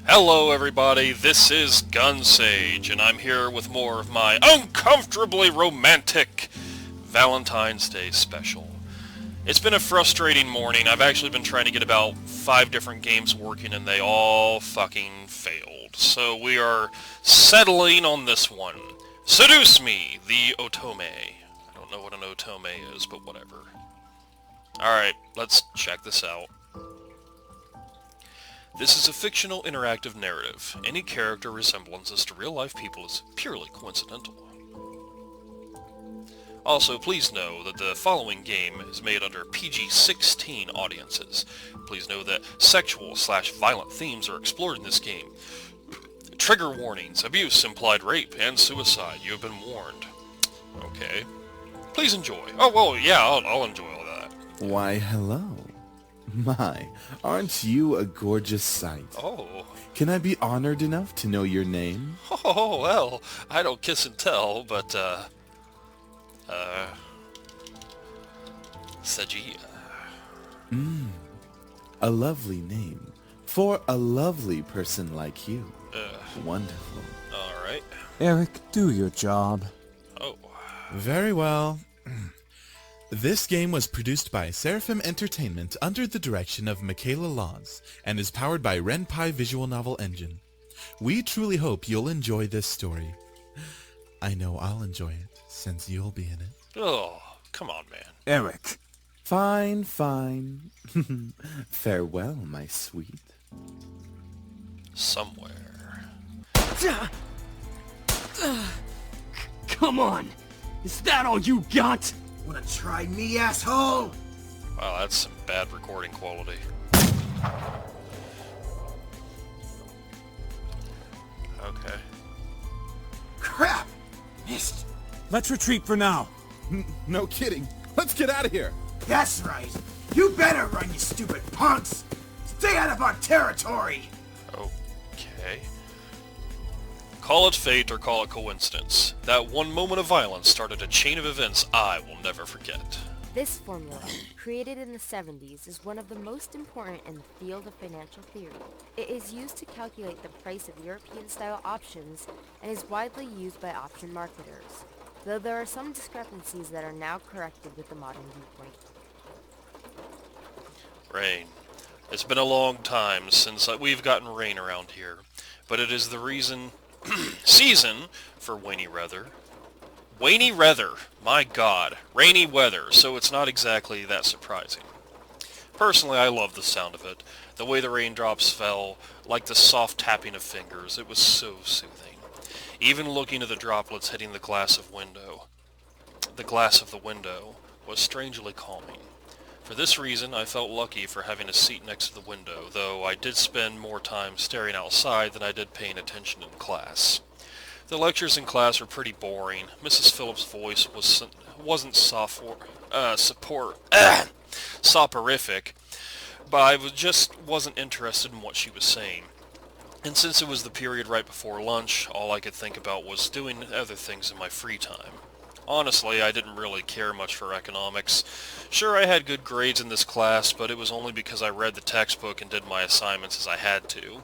Hello everybody, this is Gun Sage, and I'm here with more of my uncomfortably romantic Valentine's Day special. It's been a frustrating morning. I've actually been trying to get about 5 different games working and they all fucking failed. So we are settling on this one. Seduce Me, the Otome. I don't know what an Otome is, but whatever. Alright, let's check this out. This is a fictional interactive narrative. Any character resemblances to real-life people is purely coincidental. Also, please know that the following game is made under PG-16 audiences. Please know that sexual/violent themes are explored in this game. Trigger warnings, abuse, implied rape, and suicide. You have been warned. Okay. Please enjoy. Oh, well, yeah, I'll enjoy all that. Why, hello. My, aren't you a gorgeous sight? Oh. Can I be honored enough to know your name? Oh, well, I don't kiss and tell, but, Sajia. A lovely name. For a lovely person like you. Wonderful. Alright. Eric, do your job. Oh. Very well. This game was produced by Seraphim Entertainment under the direction of Michaela Laws and is powered by Ren'Py Visual Novel Engine. We truly hope you'll enjoy this story. I know I'll enjoy it, since you'll be in it. Oh, come on, man. Eric. Fine, fine. Farewell, my sweet. Somewhere. Come on! Is that all you got? Wanna try me, asshole? Wow, that's some bad recording quality. Okay. Crap! Missed. Let's retreat for now. No kidding. Let's get out of here. That's right. You better run, you stupid punks! Stay out of our territory! Okay. Call it fate or call it coincidence. That one moment of violence started a chain of events I will never forget. This formula, created in the 70s, is one of the most important in the field of financial theory. It is used to calculate the price of European-style options and is widely used by option marketers, though there are some discrepancies that are now corrected with the modern viewpoint. Rain. It's been a long time since we've gotten rain around here, but it is the season for rainy weather. Rainy weather, my god, rainy weather, so it's not exactly that surprising. Personally, I love the sound of it. The way the raindrops fell, like the soft tapping of fingers, it was so soothing. Even looking at the droplets hitting the glass of the window was strangely calming. For this reason, I felt lucky for having a seat next to the window, though I did spend more time staring outside than I did paying attention in class. The lectures in class were pretty boring. Mrs. Phillips' voice wasn't soporific, but I just wasn't interested in what she was saying. And since it was the period right before lunch, all I could think about was doing other things in my free time. Honestly, I didn't really care much for economics. Sure, I had good grades in this class, but it was only because I read the textbook and did my assignments as I had to.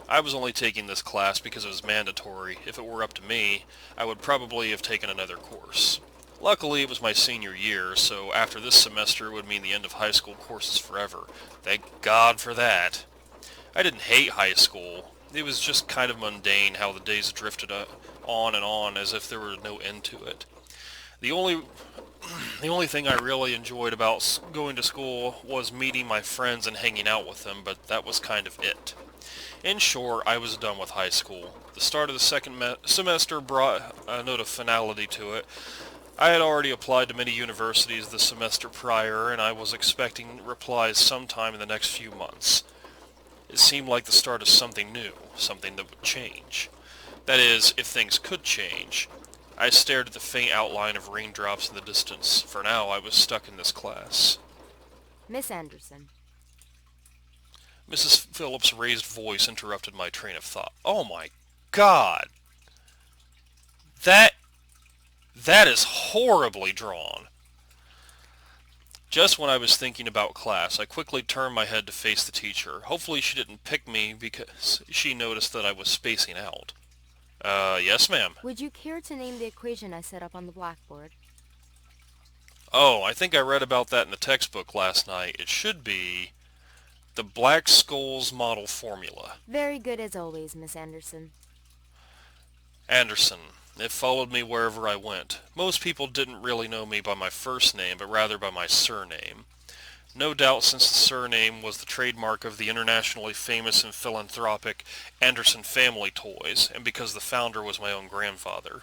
I was only taking this class because it was mandatory. If it were up to me, I would probably have taken another course. Luckily, it was my senior year, so after this semester it would mean the end of high school courses forever. Thank God for that. I didn't hate high school. It was just kind of mundane how the days drifted on and on as if there were no end to it. The only thing I really enjoyed about going to school was meeting my friends and hanging out with them, but that was kind of it. In short, I was done with high school. The start of the second semester brought a note of finality to it. I had already applied to many universities the semester prior, and I was expecting replies sometime in the next few months. It seemed like the start of something new, something that would change. That is, if things could change. I stared at the faint outline of raindrops in the distance. For now, I was stuck in this class. Miss Anderson. Mrs. Phillips' raised voice interrupted my train of thought. Oh my god! That is horribly drawn. Just when I was thinking about class, I quickly turned my head to face the teacher. Hopefully she didn't pick me because she noticed that I was spacing out. Yes, ma'am. Would you care to name the equation I set up on the blackboard? Oh, I think I read about that in the textbook last night. It should be the Black Skulls model formula. Very good as always, Miss Anderson. Anderson. It followed me wherever I went. Most people didn't really know me by my first name, but rather by my surname. No doubt since the surname was the trademark of the internationally famous and philanthropic Anderson Family Toys, and because the founder was my own grandfather.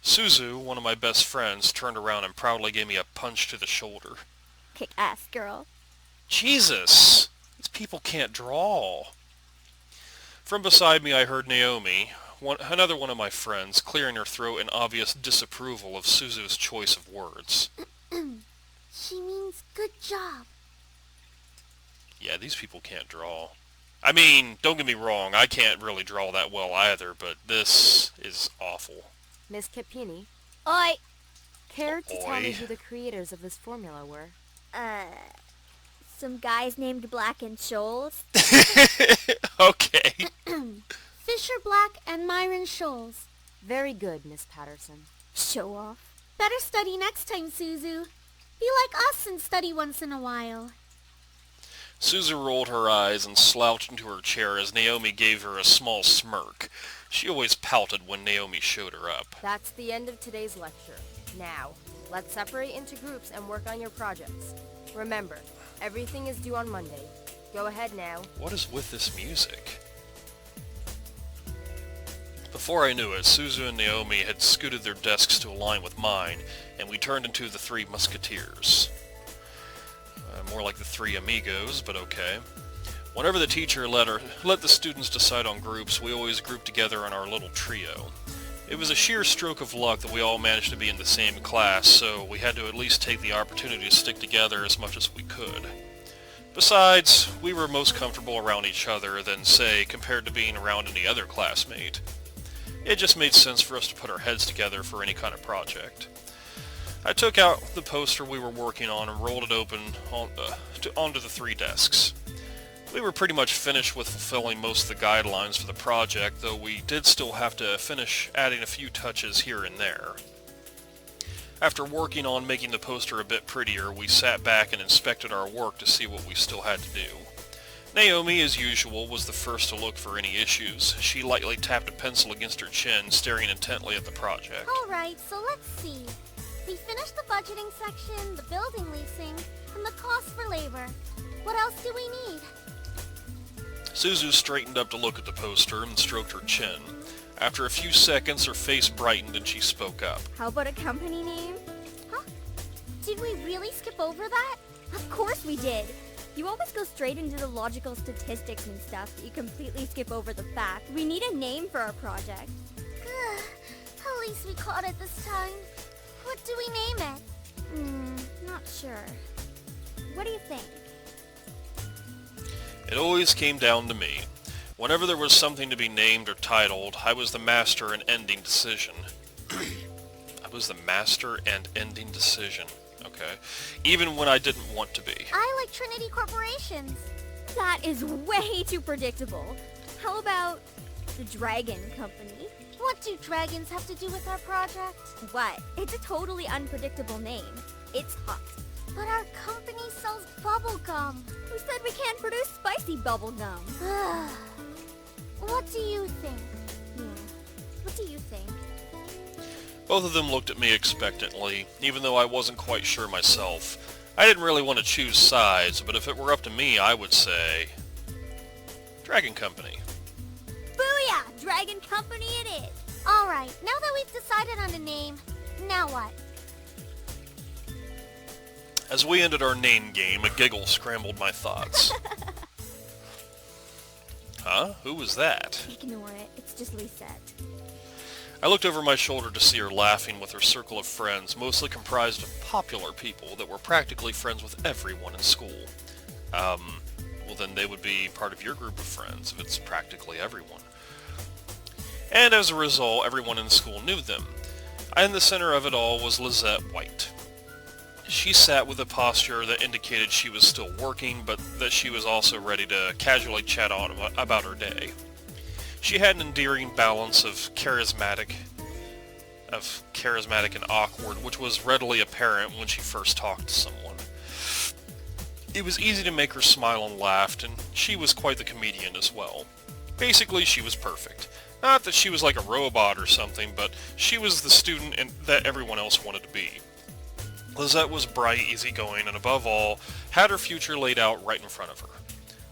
Suzu, one of my best friends, turned around and proudly gave me a punch to the shoulder. Kick ass, girl. Jesus! These people can't draw. From beside me I heard Naomi, another one of my friends, clearing her throat in obvious disapproval of Suzu's choice of words. She means good job. Yeah, these people can't draw. I mean, don't get me wrong, I can't really draw that well either, but this is awful. Miss Capini, Oi! care to tell me Oi. who the creators of this formula were? Some guys named Black and Shoals. Okay. Fisher Black and Myron Shoals. Very good, Miss Patterson. Show off. Better study next time, Suzu. Be like us and study once in a while. Suzu rolled her eyes and slouched into her chair as Naomi gave her a small smirk. She always pouted when Naomi showed her up. That's the end of today's lecture. Now, let's separate into groups and work on your projects. Remember, everything is due on Monday. Go ahead now. What is with this music? Before I knew it, Suzu and Naomi had scooted their desks to align with mine, and we turned into the Three Musketeers. More like the Three Amigos, but okay. Whenever the teacher let the students decide on groups, we always grouped together in our little trio. It was a sheer stroke of luck that we all managed to be in the same class, so we had to at least take the opportunity to stick together as much as we could. Besides, we were most comfortable around each other than, say, compared to being around any other classmate. It just made sense for us to put our heads together for any kind of project. I took out the poster we were working on and rolled it open onto the three desks. We were pretty much finished with fulfilling most of the guidelines for the project, though we did still have to finish adding a few touches here and there. After working on making the poster a bit prettier, we sat back and inspected our work to see what we still had to do. Naomi, as usual, was the first to look for any issues. She lightly tapped a pencil against her chin, staring intently at the project. Alright, so let's see. We finished the budgeting section, the building leasing, and the cost for labor. What else do we need? Suzu straightened up to look at the poster and stroked her chin. After a few seconds, her face brightened and she spoke up. How about a company name? Huh? Did we really skip over that? Of course we did. You always go straight into the logical statistics and stuff, but you completely skip over the fact. We need a name for our project. At least we caught it this time. What do we name it? Not sure. What do you think? It always came down to me. Whenever there was something to be named or titled, I was the master in ending decision. I was the master and ending decision. Okay. Even when I didn't want to be. I like Trinity Corporations. That is way too predictable. How about the Dragon Company? What do dragons have to do with our project? What? It's a totally unpredictable name. It's hot. But our company sells bubble gum. Who said we can't produce spicy bubble gum? What do you think? What do you think? Both of them looked at me expectantly, even though I wasn't quite sure myself. I didn't really want to choose sides, but if it were up to me, I would say... Dragon Company. Booyah! Dragon Company it is! Alright, now that we've decided on a name, now what? As we ended our name game, a giggle scrambled my thoughts. Huh? Who was that? Ignore it, it's just Lisette. I looked over my shoulder to see her laughing with her circle of friends, mostly comprised of popular people that were practically friends with everyone in school. Well then they would be part of your group of friends if it's practically everyone. And as a result, everyone in the school knew them. And the center of it all was Lizette White. She sat with a posture that indicated she was still working, but that she was also ready to casually chat on about her day. She had an endearing balance of charismatic and awkward, which was readily apparent when she first talked to someone. It was easy to make her smile and laugh, and she was quite the comedian as well. Basically, she was perfect. Not that she was like a robot or something, but she was the student that everyone else wanted to be. Lizette was bright, easygoing, and above all, had her future laid out right in front of her.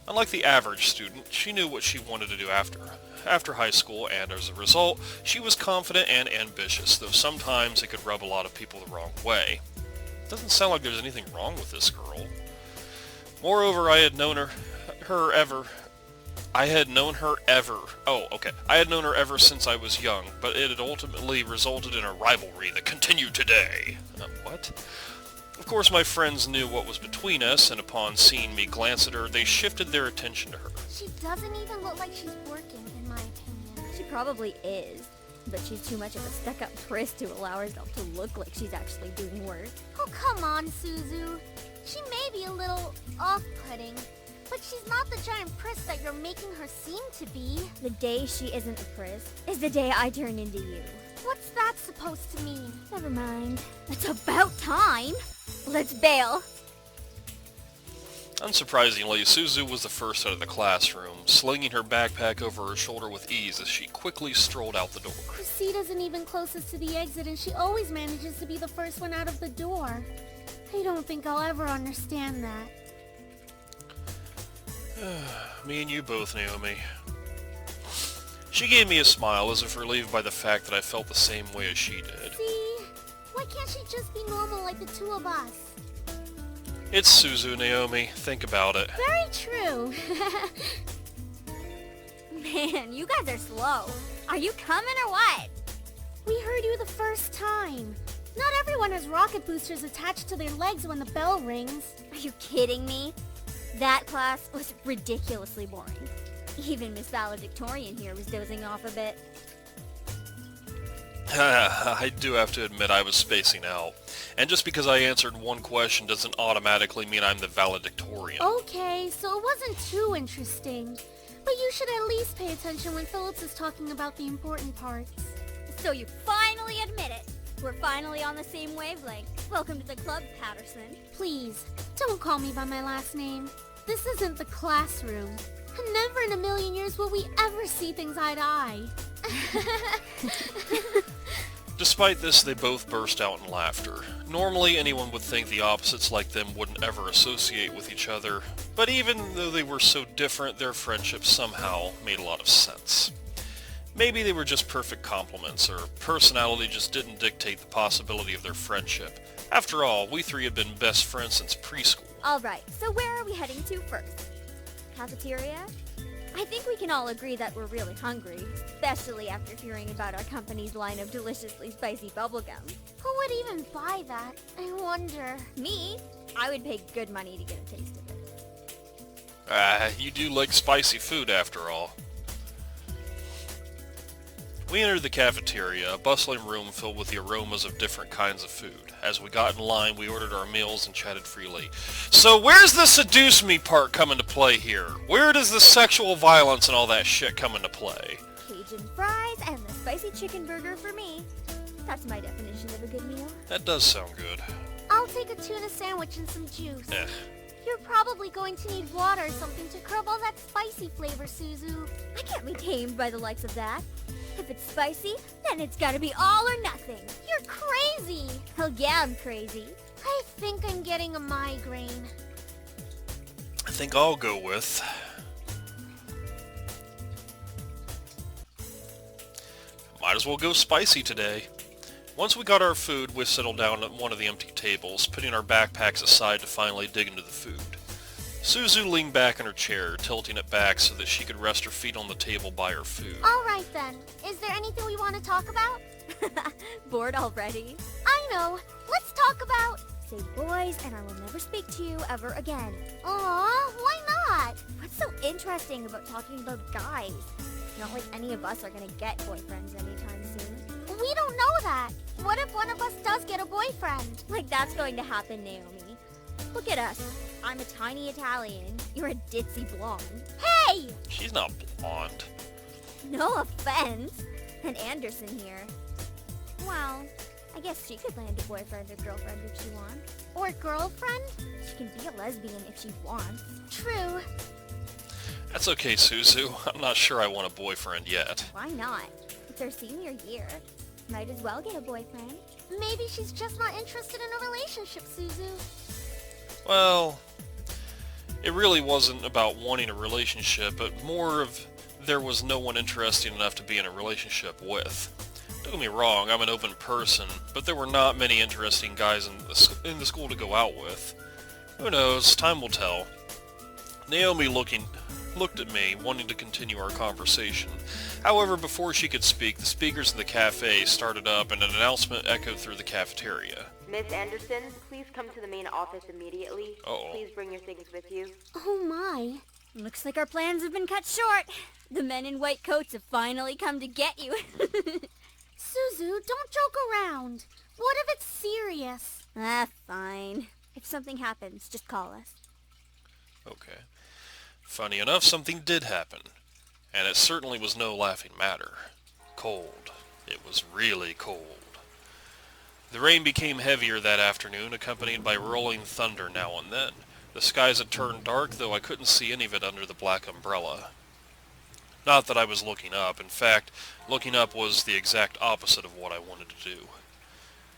Unlike the average student, she knew what she wanted to do after high school, and as a result, she was confident and ambitious, though sometimes it could rub a lot of people the wrong way. It doesn't sound like there's anything wrong with this girl. Moreover, I had known her ever since I was young, but it had ultimately resulted in a rivalry that continued today. What? Of course, my friends knew what was between us, and upon seeing me glance at her, they shifted their attention to her. She doesn't even look like she's working, in my opinion. She probably is, but she's too much of a stuck-up priss to allow herself to look like she's actually doing work. Oh, come on, Suzu. She may be a little off-putting, but she's not the giant priss that you're making her seem to be. The day she isn't a priss is the day I turn into you. What's that supposed to mean? Never mind. It's about time. Let's bail. Unsurprisingly, Suzu was the first out of the classroom, slinging her backpack over her shoulder with ease as she quickly strolled out the door. Her seat isn't even closest to the exit, and she always manages to be the first one out of the door. I don't think I'll ever understand that. Me and you both, Naomi. She gave me a smile as if relieved by the fact that I felt the same way as she did. See? Why can't she just be normal like the two of us? It's Suzu, Naomi. Think about it. Very true. Man, you guys are slow. Are you coming or what? We heard you the first time. Not everyone has rocket boosters attached to their legs when the bell rings. Are you kidding me? That class was ridiculously boring. Even Miss Valedictorian here was dozing off a bit. I do have to admit I was spacing out. And just because I answered one question doesn't automatically mean I'm the valedictorian. Okay, so it wasn't too interesting. But you should at least pay attention when Phillips is talking about the important parts. So you finally admit it. We're finally on the same wavelength. Welcome to the club, Patterson. Please, don't call me by my last name. This isn't the classroom. And never in a million years will we ever see things eye to eye. Despite this, they both burst out in laughter. Normally, anyone would think the opposites like them wouldn't ever associate with each other, but even though they were so different, their friendship somehow made a lot of sense. Maybe they were just perfect complements, or personality just didn't dictate the possibility of their friendship. After all, we three had been best friends since preschool. Alright, so where are we heading to first? Cafeteria? I think we can all agree that we're really hungry, especially after hearing about our company's line of deliciously spicy bubblegum. Who would even buy that? I wonder. Me? I would pay good money to get a taste of it. You do like spicy food after all. We entered the cafeteria, a bustling room filled with the aromas of different kinds of food. As we got in line, we ordered our meals and chatted freely. So where's the seduce me part come into play here? Where does the sexual violence and all that shit come into play? Cajun fries and the spicy chicken burger for me. That's my definition of a good meal. That does sound good. I'll take a tuna sandwich and some juice. You're probably going to need water or something to curb all that spicy flavor, Suzu. I can't be tamed by the likes of that. If it's spicy, then it's gotta be all or nothing. You're crazy! Hell yeah, I'm crazy. I think I'm getting a migraine. I think I'll go with... Might as well go spicy today. Once we got our food, we settled down at one of the empty tables, putting our backpacks aside to finally dig into the food. Suzu leaned back in her chair, tilting it back so that she could rest her feet on the table by her food. Alright then. Is there anything we want to talk about? Bored already? I know. Let's talk about... Say boys, and I will never speak to you ever again. Aw, why not? What's so interesting about talking about guys? Not like any of us are gonna get boyfriends anytime soon. We don't know that. What if one of us does get a boyfriend? Like that's going to happen, Naomi. Look at us. I'm a tiny Italian. You're a ditzy blonde. Hey! She's not blonde. No offense. And Anderson here. Well, I guess she could land a boyfriend or girlfriend if she wants. Or girlfriend? She can be a lesbian if she wants. True. That's okay, Suzu. I'm not sure I want a boyfriend yet. Why not? It's her senior year. Might as well get a boyfriend. Maybe she's just not interested in a relationship, Suzu. Well, it really wasn't about wanting a relationship, but more of there was no one interesting enough to be in a relationship with. Don't get me wrong, I'm an open person, but there were not many interesting guys in the school to go out with. Who knows, time will tell. Naomi looked at me, wanting to continue our conversation. However, before she could speak, the speakers in the cafe started up and an announcement echoed through the cafeteria. Miss Anderson, please come to the main office immediately. Uh-oh. Please bring your things with you. Oh my. Looks like our plans have been cut short. The men in white coats have finally come to get you. Suzu, don't joke around. What if it's serious? Fine. If something happens, just call us. Okay. Funny enough, something did happen. And it certainly was no laughing matter. Cold. It was really cold. The rain became heavier that afternoon, accompanied by rolling thunder now and then. The skies had turned dark, though I couldn't see any of it under the black umbrella. Not that I was looking up. In fact, looking up was the exact opposite of what I wanted to do.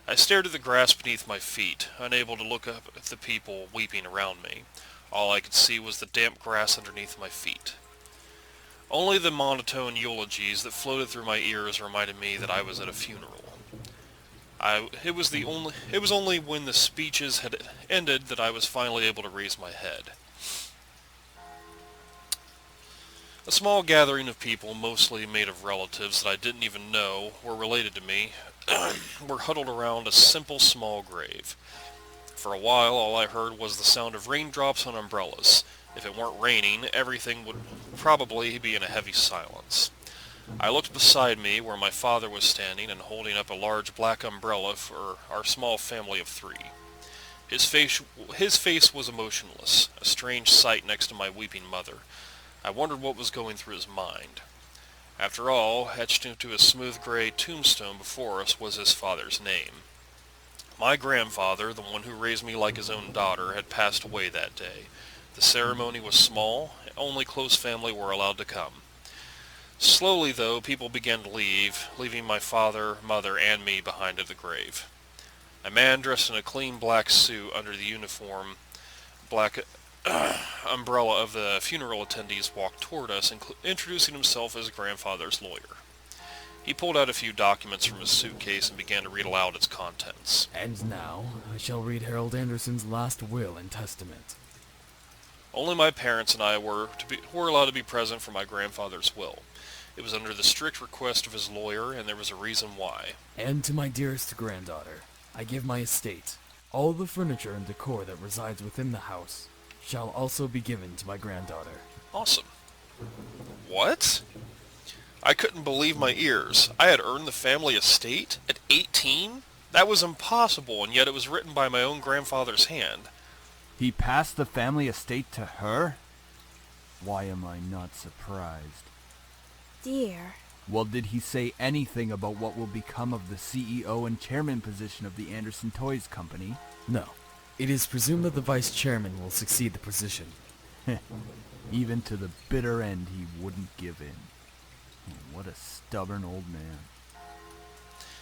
I stared at the grass beneath my feet, unable to look up at the people weeping around me. All I could see was the damp grass underneath my feet. Only the monotone eulogies that floated through my ears reminded me that I was at a funeral. It was only when the speeches had ended that I was finally able to raise my head. A small gathering of people, mostly made of relatives that I didn't even know were related to me, were huddled around a simple small grave. For a while, all I heard was the sound of raindrops on umbrellas. If it weren't raining, everything would probably be in a heavy silence. I looked beside me where my father was standing and holding up a large black umbrella for our small family of 3. His face was emotionless, a strange sight next to my weeping mother. I wondered what was going through his mind. After all, etched into a smooth gray tombstone before us was his father's name. My grandfather, the one who raised me like his own daughter, had passed away that day. The ceremony was small, only close family were allowed to come. Slowly, though, people began to leave, leaving my father, mother, and me behind at the grave. A man dressed in a clean black suit under the uniform, black umbrella of the funeral attendees walked toward us, introducing himself as grandfather's lawyer. He pulled out a few documents from his suitcase and began to read aloud its contents. And now, I shall read Harold Anderson's last will and testament. Only my parents and I were allowed to be present for my grandfather's will. It was under the strict request of his lawyer, and there was a reason why. And to my dearest granddaughter, I give my estate. All the furniture and decor that resides within the house shall also be given to my granddaughter. Awesome. What? I couldn't believe my ears. I had earned the family estate at 18? That was impossible, and yet it was written by my own grandfather's hand. He passed the family estate to her? Why am I not surprised? Dear. Well, did he say anything about what will become of the CEO and chairman position of the Anderson Toys Company? No. It is presumed that the vice chairman will succeed the position. Even to the bitter end he wouldn't give in. What a stubborn old man.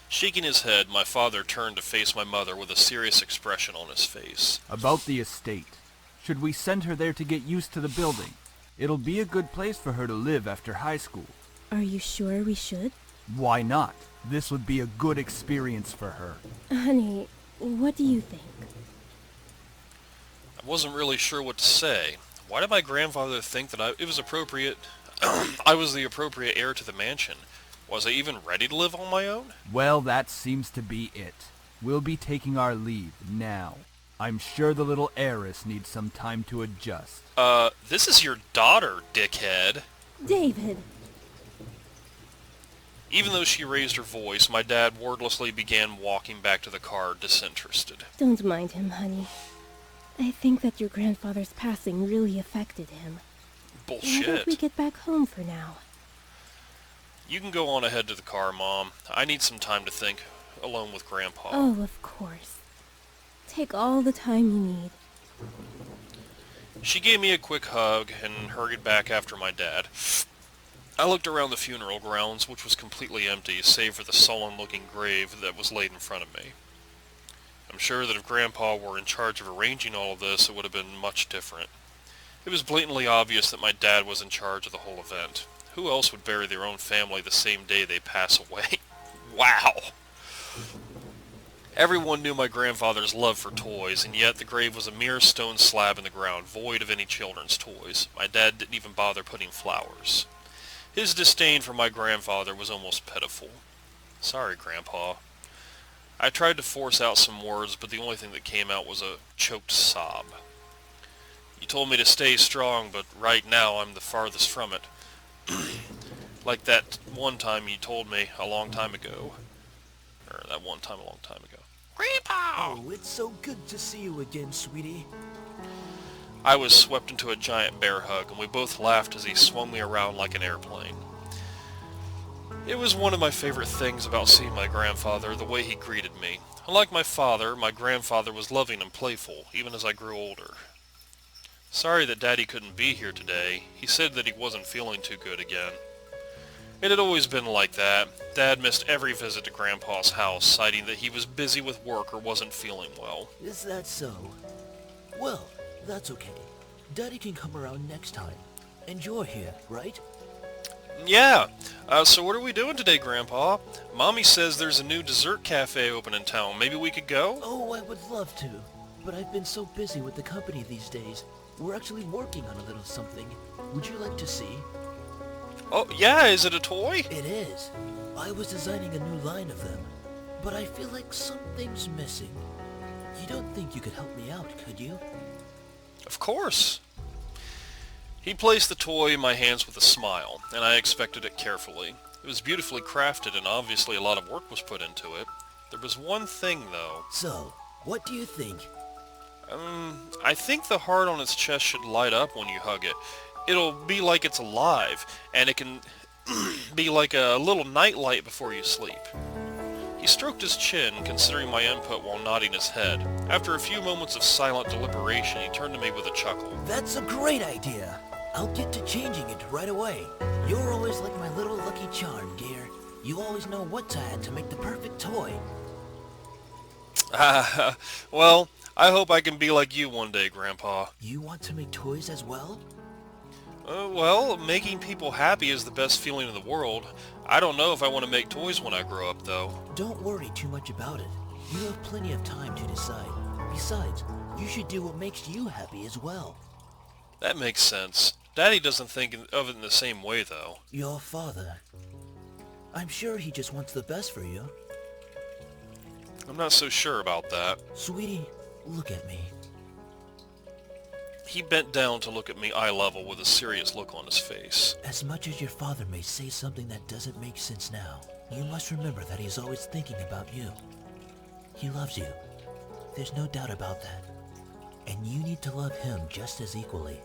Shaking his head, my father turned to face my mother with a serious expression on his face. About the estate. Should we send her there to get used to the building? It'll be a good place for her to live after high school. Are you sure we should? Why not? This would be a good experience for her. Honey, what do you think? I wasn't really sure what to say. Why did my grandfather think that it was appropriate? I was the appropriate heir to the mansion. Was I even ready to live on my own? Well, that seems to be it. We'll be taking our leave now. I'm sure the little heiress needs some time to adjust. This is your daughter, dickhead. David. Even though she raised her voice, my dad wordlessly began walking back to the car, disinterested. Don't mind him, honey. I think that your grandfather's passing really affected him. Why don't we Bullshit. get back home for now? You can go on ahead to the car, Mom. I need some time to think, alone with Grandpa. Oh, of course. Take all the time you need. She gave me a quick hug and hurried back after my dad. I looked around the funeral grounds, which was completely empty, save for the sullen-looking grave that was laid in front of me. I'm sure that if Grandpa were in charge of arranging all of this, it would have been much different. It was blatantly obvious that my dad was in charge of the whole event. Who else would bury their own family the same day they pass away? Wow! Everyone knew my grandfather's love for toys, and yet the grave was a mere stone slab in the ground, void of any children's toys. My dad didn't even bother putting flowers. His disdain for my grandfather was almost pitiful. Sorry, Grandpa. I tried to force out some words, but the only thing that came out was a choked sob. You told me to stay strong, but right now I'm the farthest from it. Like that one time you told me a long time ago. Or that one time a long time ago. Grandpa! Oh, it's so good to see you again, sweetie. I was swept into a giant bear hug, and we both laughed as he swung me around like an airplane. It was one of my favorite things about seeing my grandfather, the way he greeted me. Unlike my father, my grandfather was loving and playful, even as I grew older. Sorry that Daddy couldn't be here today. He said that he wasn't feeling too good again. It had always been like that. Dad missed every visit to Grandpa's house, citing that he was busy with work or wasn't feeling well. Is that so? Well, that's okay. Daddy can come around next time. And you're here, right? Yeah. So what are we doing today, Grandpa? Mommy says there's a new dessert cafe open in town. Maybe we could go? Oh, I would love to. But I've been so busy with the company these days. We're actually working on a little something. Would you like to see? Oh, yeah, is it a toy? It is. I was designing a new line of them. But I feel like something's missing. You don't think you could help me out, could you? Of course. He placed the toy in my hands with a smile, and I expected it carefully. It was beautifully crafted, and obviously a lot of work was put into it. There was one thing, though. So, what do you think? I think the heart on its chest should light up when you hug it. It'll be like it's alive, and it can be like a little nightlight before you sleep. He stroked his chin, considering my input while nodding his head. After a few moments of silent deliberation, he turned to me with a chuckle. That's a great idea. I'll get to changing it right away. You're always like my little lucky charm, dear. You always know what to add to make the perfect toy. Well, I hope I can be like you one day, Grandpa. You want to make toys as well? Well, making people happy is the best feeling in the world. I don't know if I want to make toys when I grow up, though. Don't worry too much about it. You have plenty of time to decide. Besides, you should do what makes you happy as well. That makes sense. Daddy doesn't think of it in the same way, though. Your father. I'm sure he just wants the best for you. I'm not so sure about that. Sweetie, look at me. He bent down to look at me eye level with a serious look on his face. As much as your father may say something that doesn't make sense now, you must remember that he's always thinking about you. He loves you. There's no doubt about that. And you need to love him just as equally.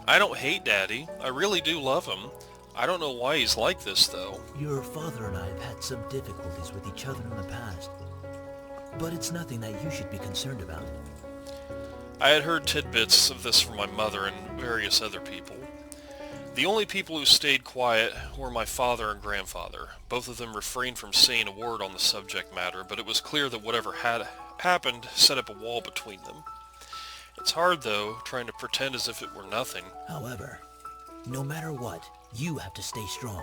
I don't hate Daddy. I really do love him. I don't know why he's like this, though. Your father and I have had some difficulties with each other in the past. But it's nothing that you should be concerned about. I had heard tidbits of this from my mother and various other people. The only people who stayed quiet were my father and grandfather. Both of them refrained from saying a word on the subject matter, but it was clear that whatever had happened set up a wall between them. It's hard, though, trying to pretend as if it were nothing. However, no matter what, you have to stay strong.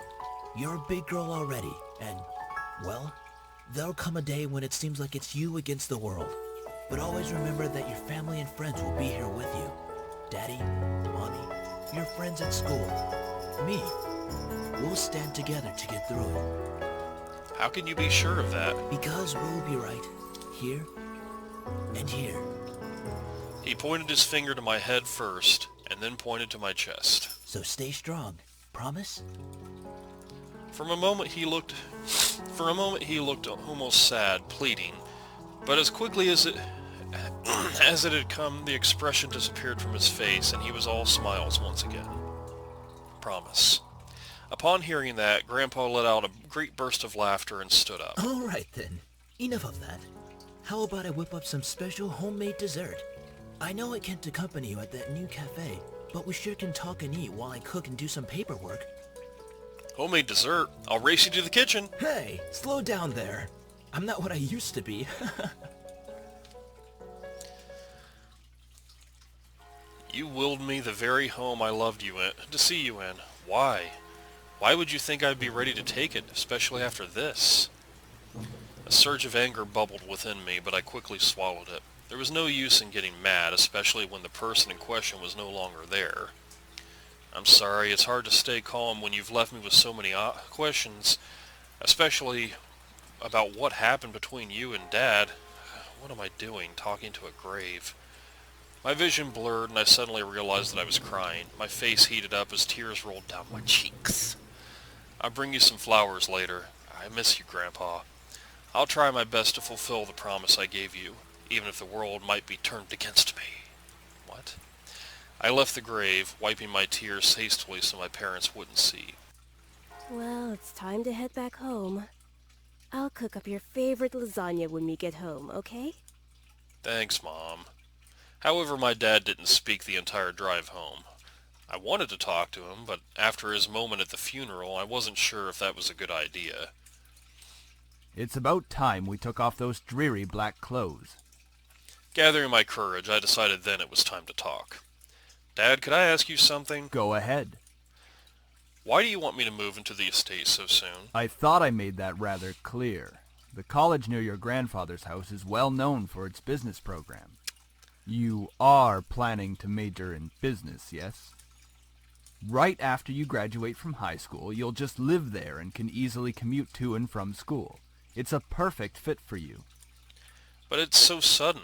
You're a big girl already, and, well, there'll come a day when it seems like it's you against the world. But always remember that your family and friends will be here with you. Daddy, Mommy, your friends at school, me. We'll stand together to get through it. How can you be sure of that? Because we'll be right here and here. He pointed his finger to my head first, and then pointed to my chest. So stay strong. Promise? For a moment he looked almost sad, pleading, but as quickly as it had come, the expression disappeared from his face, and he was all smiles once again. Promise. Upon hearing that, Grandpa let out a great burst of laughter and stood up. All right then. Enough of that. How about I whip up some special homemade dessert? I know I can't accompany you at that new cafe, but we sure can talk and eat while I cook and do some paperwork. Homemade dessert? I'll race you to the kitchen. Hey, slow down there. I'm not what I used to be. You willed me the very home I loved you in, to see you in. Why? Why would you think I'd be ready to take it, especially after this? A surge of anger bubbled within me, but I quickly swallowed it. There was no use in getting mad, especially when the person in question was no longer there. I'm sorry, it's hard to stay calm when you've left me with so many questions, especially about what happened between you and Dad. What am I doing, talking to a grave? My vision blurred, and I suddenly realized that I was crying. My face heated up as tears rolled down my cheeks. I'll bring you some flowers later. I miss you, Grandpa. I'll try my best to fulfill the promise I gave you, even if the world might be turned against me. What? I left the grave, wiping my tears hastily so my parents wouldn't see. Well, it's time to head back home. I'll cook up your favorite lasagna when we get home, okay? Thanks, Mom. However, my dad didn't speak the entire drive home. I wanted to talk to him, but after his moment at the funeral, I wasn't sure if that was a good idea. It's about time we took off those dreary black clothes. Gathering my courage, I decided then it was time to talk. Dad, could I ask you something? Go ahead. Why do you want me to move into the estate so soon? I thought I made that rather clear. The college near your grandfather's house is well known for its business program. You are planning to major in business, yes? Right after you graduate from high school, you'll just live there and can easily commute to and from school. It's a perfect fit for you. But it's so sudden.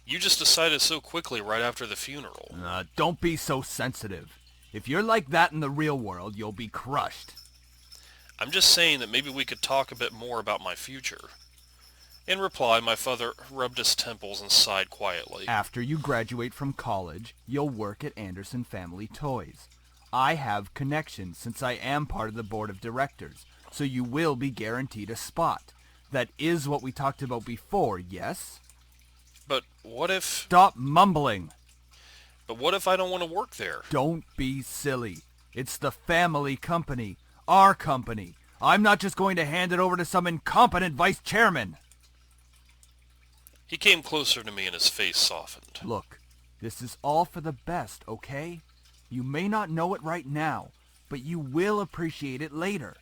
You just decided so quickly right after the funeral. Don't be so sensitive. If you're like that in the real world, you'll be crushed. I'm just saying that maybe we could talk a bit more about my future. In reply, my father rubbed his temples and sighed quietly. After you graduate from college, you'll work at Anderson Family Toys. I have connections since I am part of the board of directors, so you will be guaranteed a spot. That is what we talked about before, yes? But what if... Stop mumbling! But what if I don't want to work there? Don't be silly. It's the family company. Our company. I'm not just going to hand it over to some incompetent vice chairman. He came closer to me and his face softened. Look, this is all for the best, okay? You may not know it right now, but you will appreciate it later.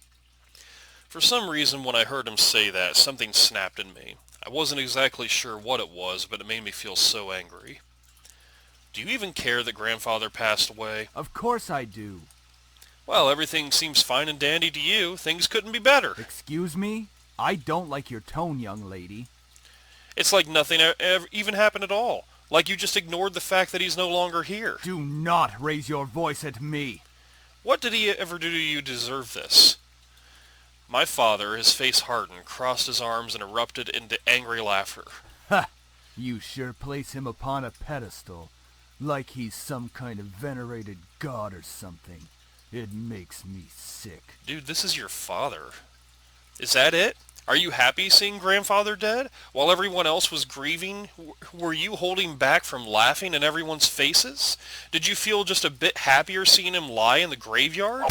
For some reason, when I heard him say that, something snapped in me. I wasn't exactly sure what it was, but it made me feel so angry. Do you even care that Grandfather passed away? Of course I do. Well, everything seems fine and dandy to you. Things couldn't be better. Excuse me? I don't like your tone, young lady. It's like nothing ever even happened at all. Like you just ignored the fact that he's no longer here. Do not raise your voice at me. What did he ever do to you to deserve this? My father, his face hardened, crossed his arms and erupted into angry laughter. Ha! You sure place him upon a pedestal, like he's some kind of venerated god or something. It makes me sick. Dude, this is your father. Is that it? Are you happy seeing Grandfather dead? While everyone else was grieving, were you holding back from laughing in everyone's faces? Did you feel just a bit happier seeing him lie in the graveyard?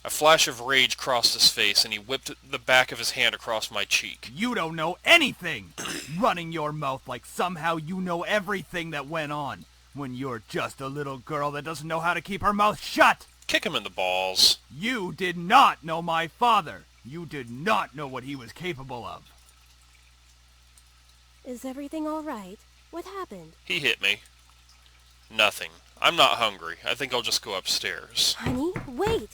A flash of rage crossed his face, and he whipped the back of his hand across my cheek. You don't know anything! Running your mouth like somehow you know everything that went on, when you're just a little girl that doesn't know how to keep her mouth shut! Kick him in the balls. You did not know my father! You did not know what he was capable of. Is everything all right? What happened? He hit me. Nothing. I'm not hungry. I think I'll just go upstairs. Honey, wait!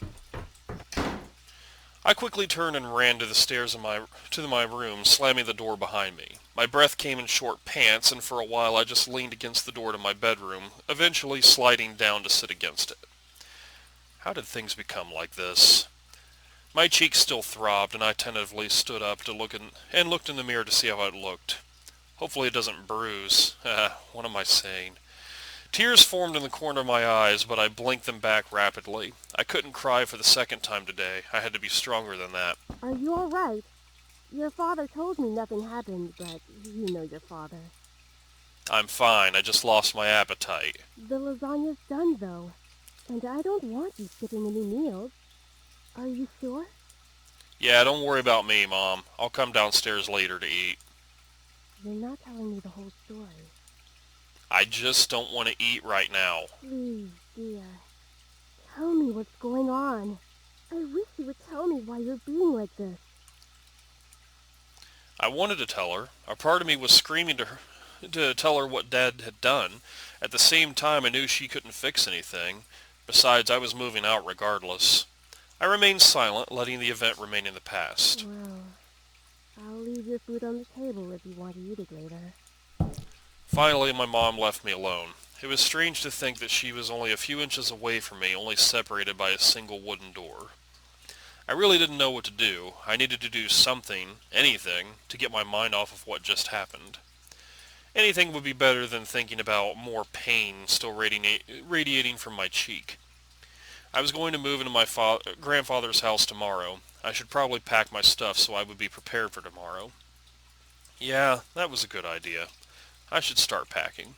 I quickly turned and ran to the stairs to my room, slamming the door behind me. My breath came in short pants, and for a while I just leaned against the door to my bedroom, eventually sliding down to sit against it. How did things become like this? My cheeks still throbbed, and I tentatively stood up to looked in the mirror to see how it looked. Hopefully it doesn't bruise. What am I saying? Tears formed in the corner of my eyes, but I blinked them back rapidly. I couldn't cry for the second time today. I had to be stronger than that. Are you alright? Your father told me nothing happened, but you know your father. I'm fine. I just lost my appetite. The lasagna's done, though. And I don't want you skipping any meals. Are you sure? Yeah, don't worry about me, Mom. I'll come downstairs later to eat. You're not telling me the whole story. I just don't want to eat right now. Please, dear. Tell me what's going on. I wish you would tell me why you're being like this. I wanted to tell her. A part of me was screaming to tell her what Dad had done. At the same time, I knew she couldn't fix anything. Besides, I was moving out regardless. I remained silent, letting the event remain in the past. Well, I'll leave your food on the table if you want to eat it later. Finally, my mom left me alone. It was strange to think that she was only a few inches away from me, only separated by a single wooden door. I really didn't know what to do. I needed to do something, anything, to get my mind off of what just happened. Anything would be better than thinking about more pain still radiating from my cheek. I was going to move into my grandfather's house tomorrow. I should probably pack my stuff so I would be prepared for tomorrow. Yeah, that was a good idea. I should start packing.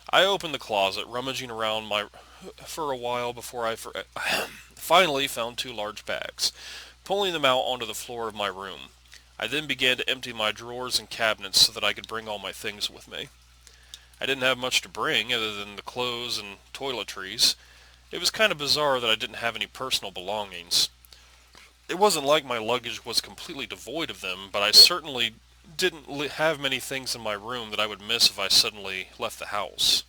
I opened the closet, rummaging around for a while before I finally found 2 large bags, pulling them out onto the floor of my room. I then began to empty my drawers and cabinets so that I could bring all my things with me. I didn't have much to bring other than the clothes and toiletries. It was kind of bizarre that I didn't have any personal belongings. It wasn't like my luggage was completely devoid of them, but I certainly didn't have many things in my room that I would miss if I suddenly left the house.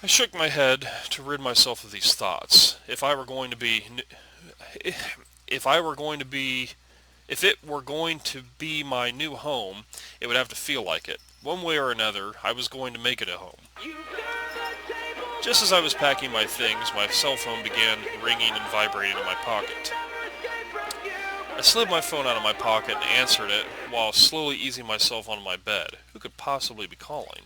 I shook my head to rid myself of these thoughts. If it were going to be my new home, it would have to feel like it. One way or another, I was going to make it a home. Just as I was packing my things, my cell phone began ringing and vibrating in my pocket. I slid my phone out of my pocket and answered it while slowly easing myself onto my bed. Who could possibly be calling?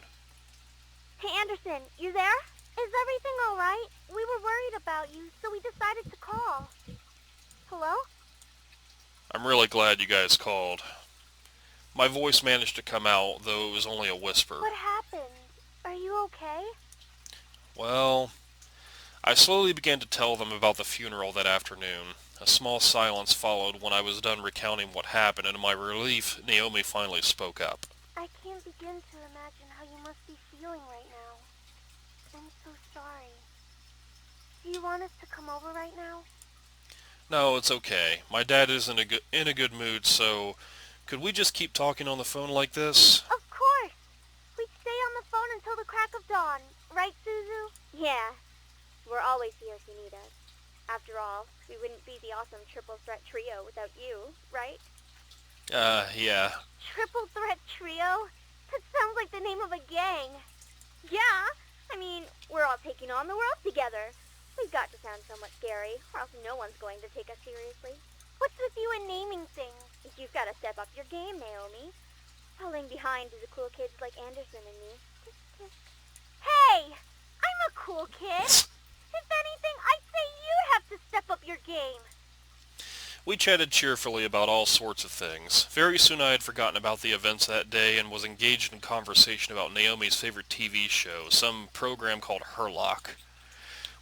Hey Anderson, you there? Is everything alright? We were worried about you, so we decided to call. Hello? I'm really glad you guys called. My voice managed to come out, though it was only a whisper. What happened? Are you okay? Well, I slowly began to tell them about the funeral that afternoon. A small silence followed when I was done recounting what happened, and to my relief, Naomi finally spoke up. I can't begin to imagine how you must be feeling right now. I'm so sorry. Do you want us to come over right now? No, it's okay. My dad isn't in a good mood, so could we just keep talking on the phone like this? Of course! We'd stay on the phone until the crack of dawn. Right, Suzu? Yeah. We're always here if you need us. After all, we wouldn't be the awesome triple threat trio without you, right? Yeah. Triple threat trio? That sounds like the name of a gang. Yeah, I mean, we're all taking on the world together. We've got to sound somewhat scary, or else no one's going to take us seriously. What's with you and naming things? You've got to step up your game, Naomi. Falling behind to the cool kids like Anderson and me. Hey! I'm a cool kid! If anything, I'd say you have to step up your game. We chatted cheerfully about all sorts of things. Very soon I had forgotten about the events that day and was engaged in conversation about Naomi's favorite TV show, some program called Herlock.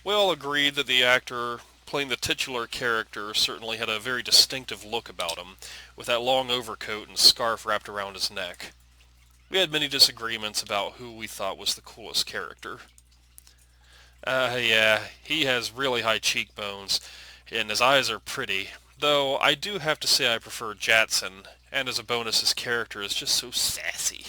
We all agreed that the actor playing the titular character certainly had a very distinctive look about him, with that long overcoat and scarf wrapped around his neck. We had many disagreements about who we thought was the coolest character. Yeah, he has really high cheekbones, and his eyes are pretty, though I do have to say I prefer Jatson, and as a bonus his character is just so sassy.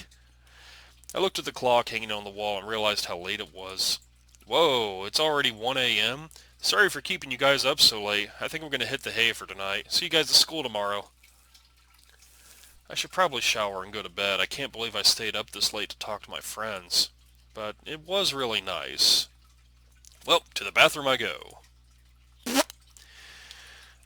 I looked at the clock hanging on the wall and realized how late it was. Whoa, it's already 1 a.m.? Sorry for keeping you guys up so late. I think I'm going to hit the hay for tonight. See you guys at school tomorrow. I should probably shower and go to bed. I can't believe I stayed up this late to talk to my friends. But it was really nice. Well, to the bathroom I go.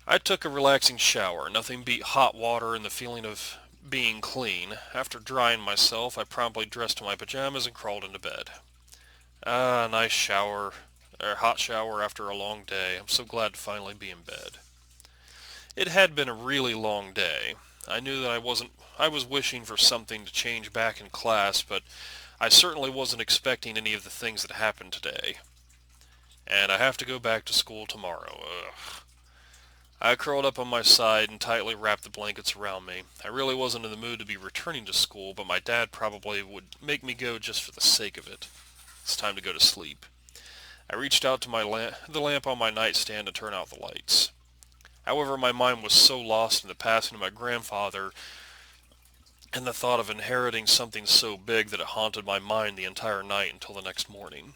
I took a relaxing shower. Nothing beat hot water and the feeling of being clean. After drying myself, I promptly dressed in my pajamas and crawled into bed. Ah, nice shower, or hot shower after a long day. I'm so glad to finally be in bed. It had been a really long day. I knew that I was wishing for something to change back in class, but I certainly wasn't expecting any of the things that happened today. And I have to go back to school tomorrow. Ugh. I curled up on my side and tightly wrapped the blankets around me. I really wasn't in the mood to be returning to school, but my dad probably would make me go just for the sake of it. It's time to go to sleep. I reached out to the lamp on my nightstand to turn out the lights. However, my mind was so lost in the passing of my grandfather and the thought of inheriting something so big that it haunted my mind the entire night until the next morning.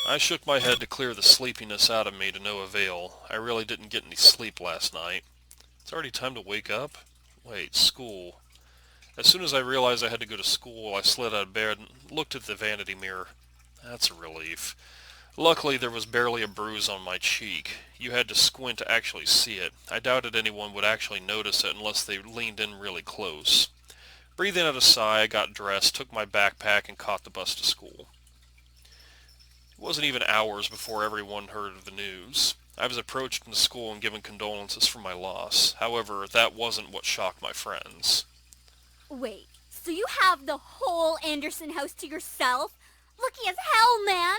I shook my head to clear the sleepiness out of me to no avail. I really didn't get any sleep last night. It's already time to wake up? Wait, school. As soon as I realized I had to go to school, I slid out of bed and looked at the vanity mirror. That's a relief. Luckily, there was barely a bruise on my cheek. You had to squint to actually see it. I doubted anyone would actually notice it unless they leaned in really close. Breathing out a sigh, I got dressed, took my backpack, and caught the bus to school. It wasn't even hours before everyone heard of the news. I was approached in the school and given condolences for my loss. However, that wasn't what shocked my friends. Wait, so you have the whole Anderson house to yourself? Lucky as hell, man!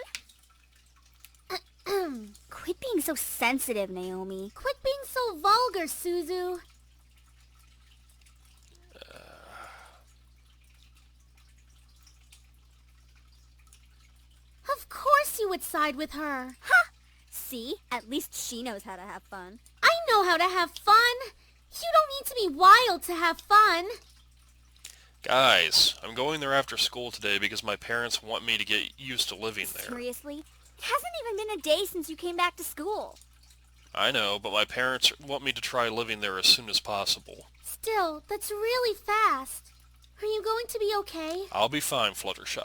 Quit being so sensitive, Naomi. Quit being so vulgar, Suzu. Of course you would side with her. Huh? See? At least she knows how to have fun. I know how to have fun. You don't need to be wild to have fun. Guys, I'm going there after school today because my parents want me to get used to living there. Seriously? It hasn't even been a day since you came back to school. I know, but my parents want me to try living there as soon as possible. Still, that's really fast. Are you going to be okay? I'll be fine, Fluttershy.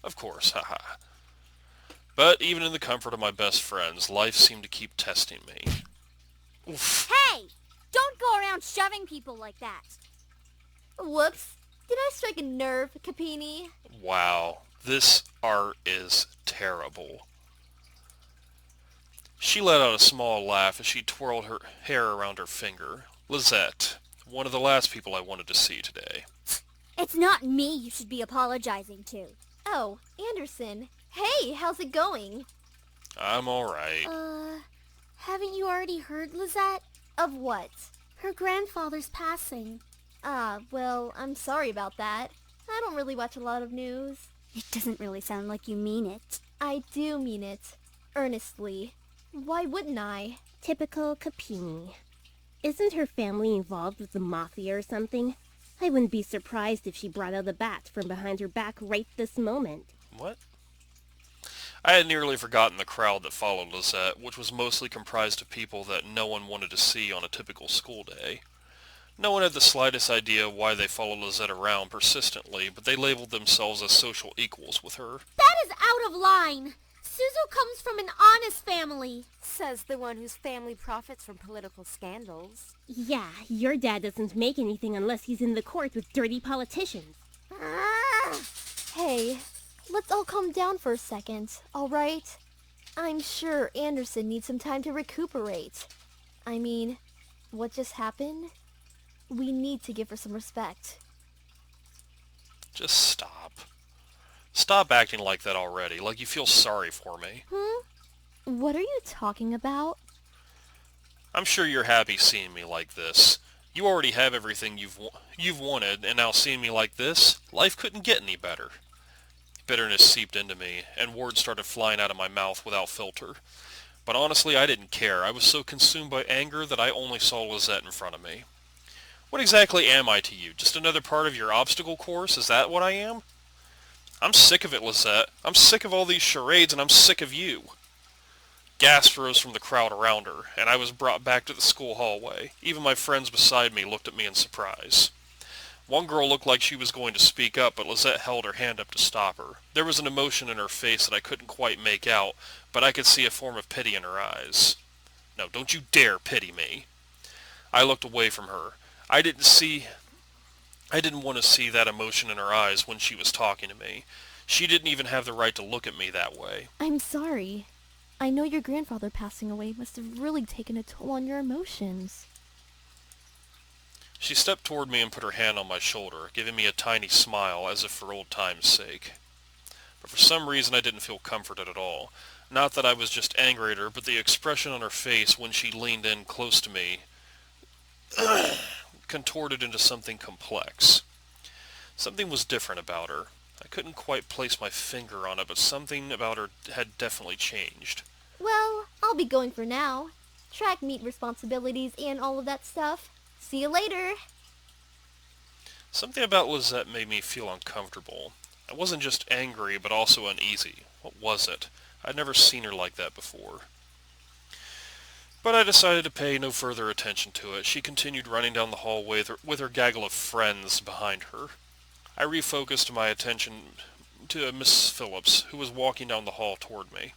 Of course, haha. But even in the comfort of my best friends, life seemed to keep testing me. Oof. Hey! Don't go around shoving people like that. Whoops. Did I strike a nerve, Capini? Wow, this art is terrible. She let out a small laugh as she twirled her hair around her finger. Lizette, one of the last people I wanted to see today. It's not me you should be apologizing to. Oh, Anderson. Hey, how's it going? I'm alright. Haven't you already heard, Lizette? Of what? Her grandfather's passing. Ah, well, I'm sorry about that. I don't really watch a lot of news. It doesn't really sound like you mean it. I do mean it. Earnestly. Why wouldn't I? Typical Capini. Isn't her family involved with the mafia or something? I wouldn't be surprised if she brought out a bat from behind her back right this moment. What? I had nearly forgotten the crowd that followed Lizette, which was mostly comprised of people that no one wanted to see on a typical school day. No one had the slightest idea why they followed Lizette around persistently, but they labeled themselves as social equals with her. That is out of line! Suzu comes from an honest family. Says the one whose family profits from political scandals. Yeah, your dad doesn't make anything unless he's in the court with dirty politicians. Hey, let's all calm down for a second, alright? I'm sure Anderson needs some time to recuperate. I mean, what just happened? We need to give her some respect. Just stop. Stop acting like that already, like you feel sorry for me. What are you talking about? I'm sure you're happy seeing me like this. You already have everything you've wanted, and now seeing me like this, life couldn't get any better. Bitterness seeped into me, and words started flying out of my mouth without filter. But honestly, I didn't care. I was so consumed by anger that I only saw Lizette in front of me. What exactly am I to you? Just another part of your obstacle course? Is that what I am? I'm sick of it, Lizette. I'm sick of all these charades, and I'm sick of you. Gasps rose from the crowd around her, and I was brought back to the school hallway. Even my friends beside me looked at me in surprise. One girl looked like she was going to speak up, but Lizette held her hand up to stop her. There was an emotion in her face that I couldn't quite make out, but I could see a form of pity in her eyes. No, don't you dare pity me. I looked away from her. I didn't want to see that emotion in her eyes when she was talking to me. She didn't even have the right to look at me that way. I'm sorry. I know your grandfather passing away must have really taken a toll on your emotions. She stepped toward me and put her hand on my shoulder, giving me a tiny smile as if for old time's sake. But for some reason I didn't feel comforted at all. Not that I was just angry at her, but the expression on her face when she leaned in close to me contorted into something complex. Something was different about her. I couldn't quite place my finger on it, but something about her had definitely changed. Well, I'll be going for now. Track meet responsibilities and all of that stuff. See you later. Something about Lizette made me feel uncomfortable. I wasn't just angry, but also uneasy. What was it? I'd never seen her like that before. But I decided to pay no further attention to it. She continued running down the hallway with her gaggle of friends behind her. I refocused my attention to Miss Phillips, who was walking down the hall toward me.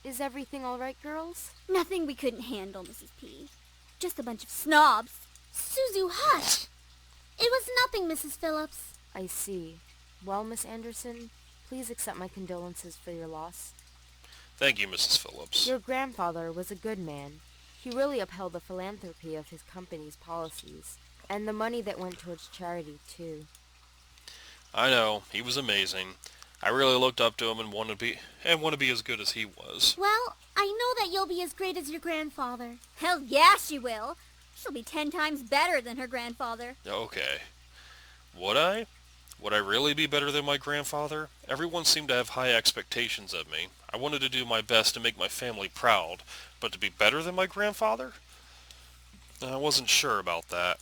Is everything all right, girls? Nothing we couldn't handle, Mrs. P. Just a bunch of snobs. Suzu, hush! It was nothing, Mrs. Phillips. I see. Well, Miss Anderson, please accept my condolences for your loss. Thank you, Mrs. Phillips. Your grandfather was a good man. He really upheld the philanthropy of his company's policies, and the money that went towards charity, too. I know, he was amazing. I really looked up to him and want to be as good as he was. Well, I know that you'll be as great as your grandfather. Hell yeah, she will. She'll be 10 times better than her grandfather. Okay. Would I? Would I really be better than my grandfather? Everyone seemed to have high expectations of me. I wanted to do my best to make my family proud, but to be better than my grandfather? I wasn't sure about that.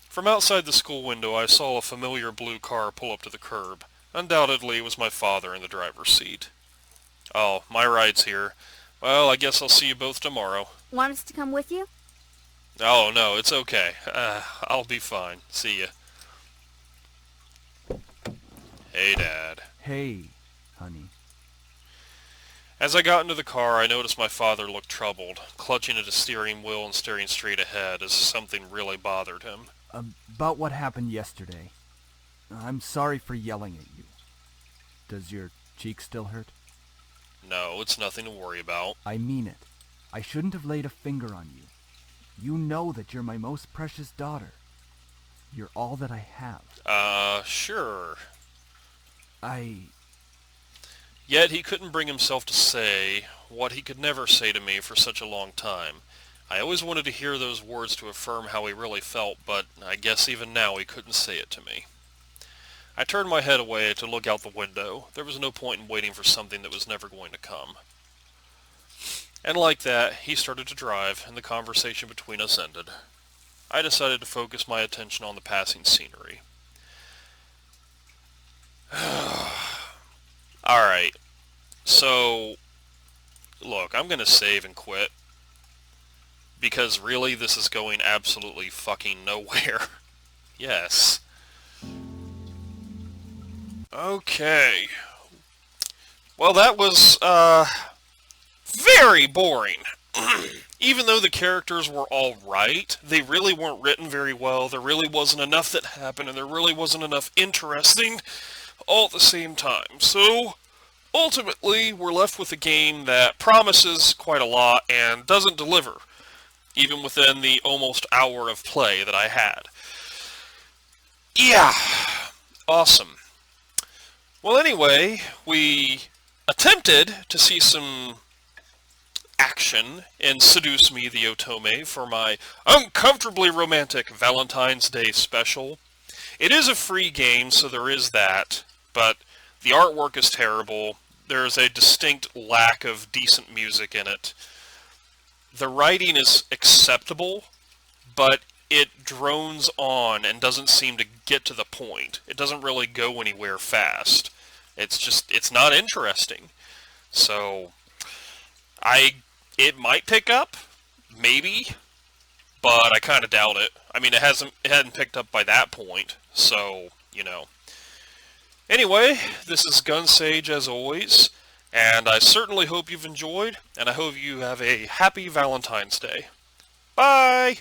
From outside the school window, I saw a familiar blue car pull up to the curb. Undoubtedly, it was my father in the driver's seat. Oh, my ride's here. Well, I guess I'll see you both tomorrow. Want us to come with you? Oh, no, it's okay. I'll be fine. See ya. Hey, Dad. Hey, honey. As I got into the car, I noticed my father looked troubled, clutching at his steering wheel and staring straight ahead as something really bothered him. About what happened yesterday. I'm sorry for yelling at you. Does your cheek still hurt? No, it's nothing to worry about. I mean it. I shouldn't have laid a finger on you. You know that you're my most precious daughter. You're all that I have. Sure. Yet he couldn't bring himself to say what he could never say to me for such a long time. I always wanted to hear those words to affirm how he really felt, but I guess even now he couldn't say it to me. I turned my head away to look out the window. There was no point in waiting for something that was never going to come. And like that, he started to drive, and the conversation between us ended. I decided to focus my attention on the passing scenery. Alright, so, look, I'm gonna save and quit. Because really, this is going absolutely fucking nowhere. Yes. Okay. Well, that was, very boring. Even though the characters were all right, they really weren't written very well, there really wasn't enough that happened, and there really wasn't enough interesting all at the same time. So, ultimately, we're left with a game that promises quite a lot and doesn't deliver, even within the almost hour of play that I had. Yeah, awesome. Well, anyway, we attempted to see some action in Seduce Me, the Otome, for my Uncomfortably Romantic Valentine's Day special. It is a free game, so there is that, but the artwork is terrible. There's a distinct lack of decent music in it. The writing is acceptable, but it drones on and doesn't seem to get to the point. It doesn't really go anywhere fast. It's not interesting. So, it might pick up, maybe, but I kind of doubt it. I mean, it hadn't picked up by that point, so, you know. Anyway, this is Gun Sage as always, and I certainly hope you've enjoyed, and I hope you have a happy Valentine's Day. Bye!